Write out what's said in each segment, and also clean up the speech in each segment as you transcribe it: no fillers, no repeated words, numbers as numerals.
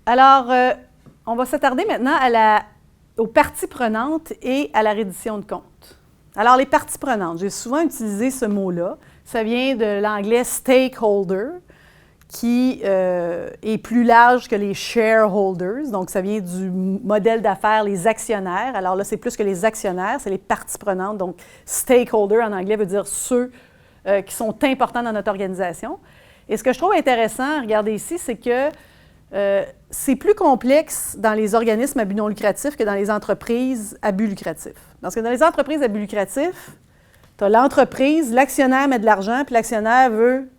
Alors, on va s'attarder maintenant aux parties prenantes et à la reddition de comptes. Alors, les parties prenantes, j'ai souvent utilisé ce mot-là. Ça vient de l'anglais « stakeholder », qui est plus large que les « shareholders ». Donc, ça vient du modèle d'affaires, les actionnaires. Alors là, c'est plus que les actionnaires, c'est les parties prenantes. Donc, « stakeholder » en anglais veut dire ceux qui sont importants dans notre organisation. Et ce que je trouve intéressant, regardez ici, c'est que c'est plus complexe dans les organismes à but non lucratif que dans les entreprises à but lucratif. Parce que dans les entreprises à but lucratif, tu as l'entreprise, l'actionnaire met de l'argent, puis l'actionnaire veut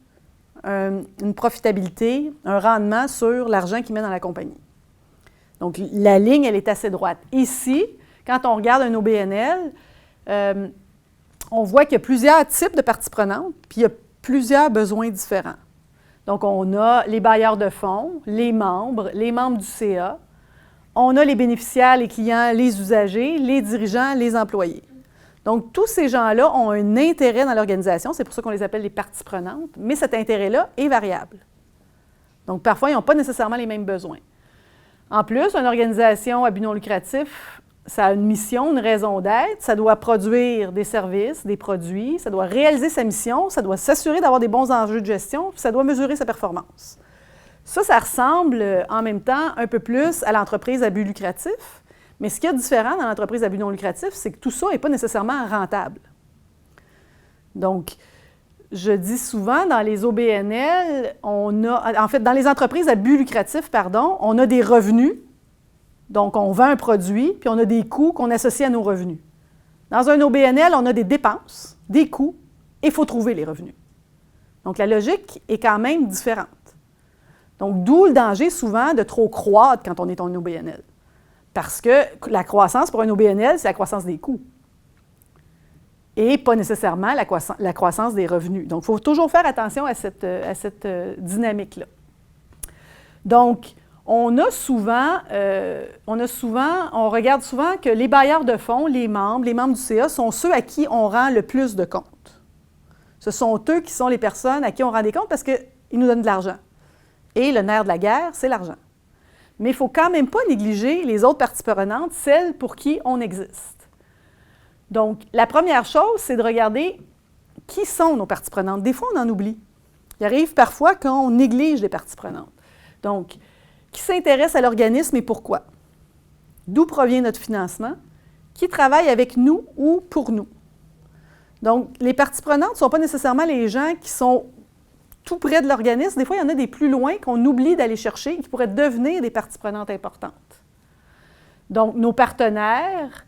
une profitabilité, un rendement sur l'argent qu'il met dans la compagnie. Donc, la ligne, elle est assez droite. Ici, quand on regarde un OBNL, on voit qu'il y a plusieurs types de parties prenantes, puis il y a plusieurs besoins différents. Donc, on a les bailleurs de fonds, les membres du CA. On a les bénéficiaires, les clients, les usagers, les dirigeants, les employés. Donc, tous ces gens-là ont un intérêt dans l'organisation. C'est pour ça qu'on les appelle les parties prenantes. Mais cet intérêt-là est variable. Donc, parfois, ils n'ont pas nécessairement les mêmes besoins. En plus, une organisation à but non lucratif, ça a une mission, une raison d'être. Ça doit produire des services, des produits. Ça doit réaliser sa mission. Ça doit s'assurer d'avoir des bons enjeux de gestion. Puis ça doit mesurer sa performance. Ça ressemble en même temps un peu plus à l'entreprise à but lucratif. Mais ce qui est différent dans l'entreprise à but non lucratif, c'est que tout ça n'est pas nécessairement rentable. Donc, je dis souvent, dans les OBNL, dans les entreprises à but lucratif, on a des revenus. Donc, on vend un produit, puis on a des coûts qu'on associe à nos revenus. Dans un OBNL, on a des dépenses, des coûts, et il faut trouver les revenus. Donc, la logique est quand même différente. Donc, d'où le danger souvent de trop croître quand on est en OBNL. Parce que la croissance pour un OBNL, c'est la croissance des coûts. Et pas nécessairement la croissance des revenus. Donc, il faut toujours faire attention à cette dynamique-là. Donc, on regarde souvent que les bailleurs de fonds, les membres du CA, sont ceux à qui on rend le plus de comptes. Ce sont eux qui sont les personnes à qui on rend des comptes parce qu'ils nous donnent de l'argent. Et le nerf de la guerre, c'est l'argent. Mais il ne faut quand même pas négliger les autres parties prenantes, celles pour qui on existe. Donc, la première chose, c'est de regarder qui sont nos parties prenantes. Des fois, on en oublie. Il arrive parfois qu'on néglige les parties prenantes. Donc, qui s'intéresse à l'organisme et pourquoi? D'où provient notre financement? Qui travaille avec nous ou pour nous? Donc, les parties prenantes ne sont pas nécessairement les gens qui sont tout près de l'organisme. Des fois, il y en a des plus loin qu'on oublie d'aller chercher et qui pourraient devenir des parties prenantes importantes. Donc, nos partenaires,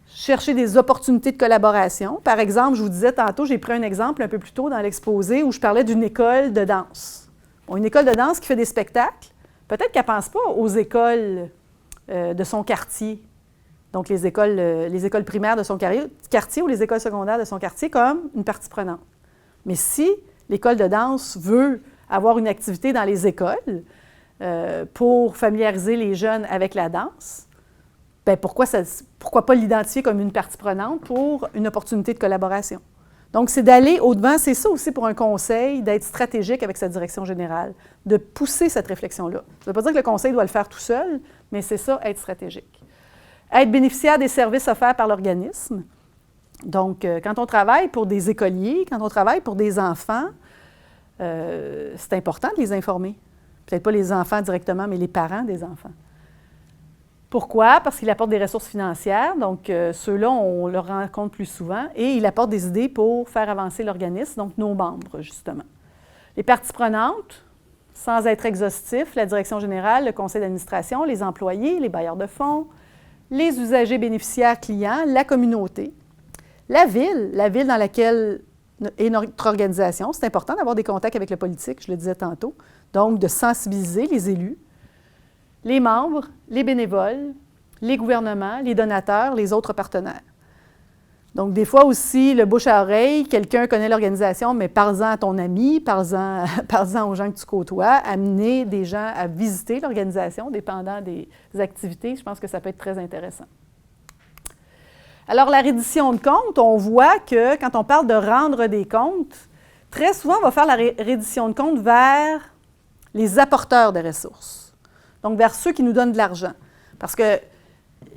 chercher des opportunités de collaboration. Par exemple, je vous disais tantôt, j'ai pris un exemple un peu plus tôt dans l'exposé où je parlais d'une école de danse. Bon, une école de danse qui fait des spectacles, peut-être qu'elle ne pense pas aux écoles de son quartier, donc les écoles primaires de son quartier ou les écoles secondaires de son quartier comme une partie prenante. Mais si l'école de danse veut avoir une activité dans les écoles pour familiariser les jeunes avec la danse, bien pourquoi pas l'identifier comme une partie prenante pour une opportunité de collaboration? Donc, c'est d'aller au-devant, c'est ça aussi pour un conseil, d'être stratégique avec sa direction générale, de pousser cette réflexion-là. Ça ne veut pas dire que le conseil doit le faire tout seul, mais c'est ça, être stratégique. Être bénéficiaire des services offerts par l'organisme. Donc, quand on travaille pour des écoliers, quand on travaille pour des enfants, c'est important de les informer. Peut-être pas les enfants directement, mais les parents des enfants. Pourquoi? Parce qu'ils apportent des ressources financières, donc ceux-là, on leur rend compte plus souvent, et ils apportent des idées pour faire avancer l'organisme, donc nos membres, justement. Les parties prenantes, sans être exhaustif, la direction générale, le conseil d'administration, les employés, les bailleurs de fonds, les usagers bénéficiaires clients, la communauté, la ville dans laquelle est notre organisation. C'est important d'avoir des contacts avec le politique, je le disais tantôt, donc de sensibiliser les élus, les membres, les bénévoles, les gouvernements, les donateurs, les autres partenaires. Donc, des fois aussi, le bouche à oreille, quelqu'un connaît l'organisation, mais parle-en à ton ami, parle-en aux gens que tu côtoies, amener des gens à visiter l'organisation, dépendant des activités. Je pense que ça peut être très intéressant. Alors, la reddition de comptes, on voit que quand on parle de rendre des comptes, très souvent, on va faire la reddition de comptes vers les apporteurs de ressources. donc vers ceux qui nous donnent de l'argent. Parce qu'il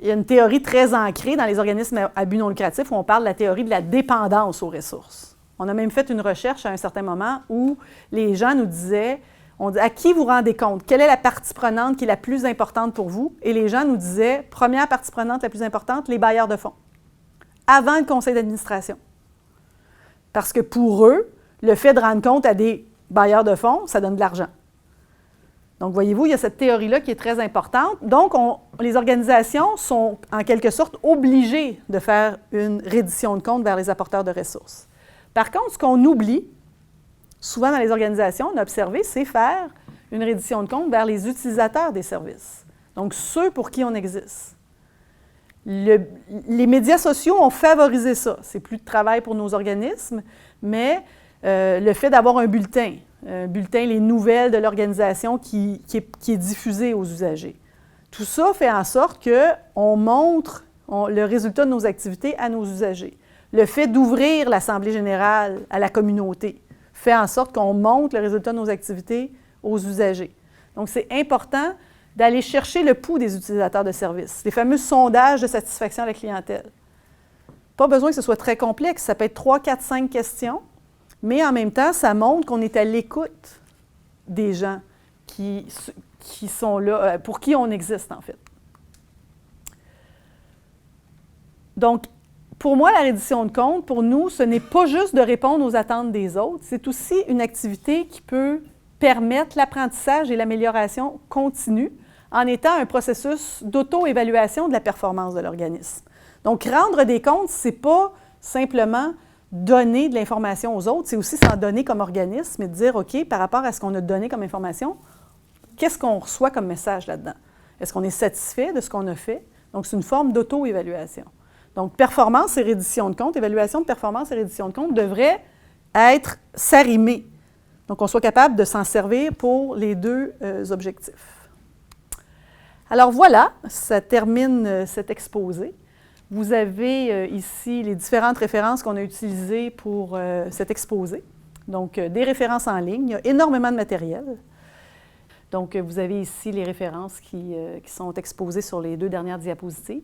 y a une théorie très ancrée dans les organismes à but non lucratif où on parle de la théorie de la dépendance aux ressources. On a même fait une recherche à un certain moment où les gens nous disaient, on dit, à qui vous rendez compte? Quelle est la partie prenante qui est la plus importante pour vous? Et les gens nous disaient, première partie prenante la plus importante, les bailleurs de fonds, avant le conseil d'administration. Parce que pour eux, le fait de rendre compte à des bailleurs de fonds, ça donne de l'argent. Donc, voyez-vous, il y a cette théorie-là qui est très importante. Donc, les organisations sont en quelque sorte obligées de faire une reddition de comptes vers les apporteurs de ressources. Par contre, ce qu'on oublie, souvent dans les organisations, on a observé, c'est faire une reddition de comptes vers les utilisateurs des services. Donc, ceux pour qui on existe. Les médias sociaux ont favorisé ça. C'est plus de travail pour nos organismes, mais le fait d'avoir un bulletin, les nouvelles de l'organisation qui est diffusé aux usagers. Tout ça fait en sorte qu'on montre le résultat de nos activités à nos usagers. Le fait d'ouvrir l'Assemblée générale à la communauté fait en sorte qu'on montre le résultat de nos activités aux usagers. Donc, c'est important d'aller chercher le pouls des utilisateurs de services, les fameux sondages de satisfaction à la clientèle. Pas besoin que ce soit très complexe, ça peut être 3, 4, 5 questions, mais en même temps, ça montre qu'on est à l'écoute des gens qui sont là, pour qui on existe en fait. Donc, pour moi, la reddition de comptes, pour nous, ce n'est pas juste de répondre aux attentes des autres, c'est aussi une activité qui peut permettre l'apprentissage et l'amélioration continue en étant un processus d'auto-évaluation de la performance de l'organisme. Donc, rendre des comptes, ce n'est pas simplement donner de l'information aux autres, c'est aussi s'en donner comme organisme et de dire, OK, par rapport à ce qu'on a donné comme information, qu'est-ce qu'on reçoit comme message là-dedans? Est-ce qu'on est satisfait de ce qu'on a fait? Donc, c'est une forme d'auto-évaluation. Donc, performance et reddition de compte, évaluation de performance et reddition de compte devraient être s'arrimer. Donc, qu'on soit capable de s'en servir pour les deux objectifs. Alors voilà, ça termine cet exposé. Vous avez ici les différentes références qu'on a utilisées pour cet exposé. Donc, des références en ligne, il y a énormément de matériel. Donc, vous avez ici les références qui sont exposées sur les 2 dernières diapositives.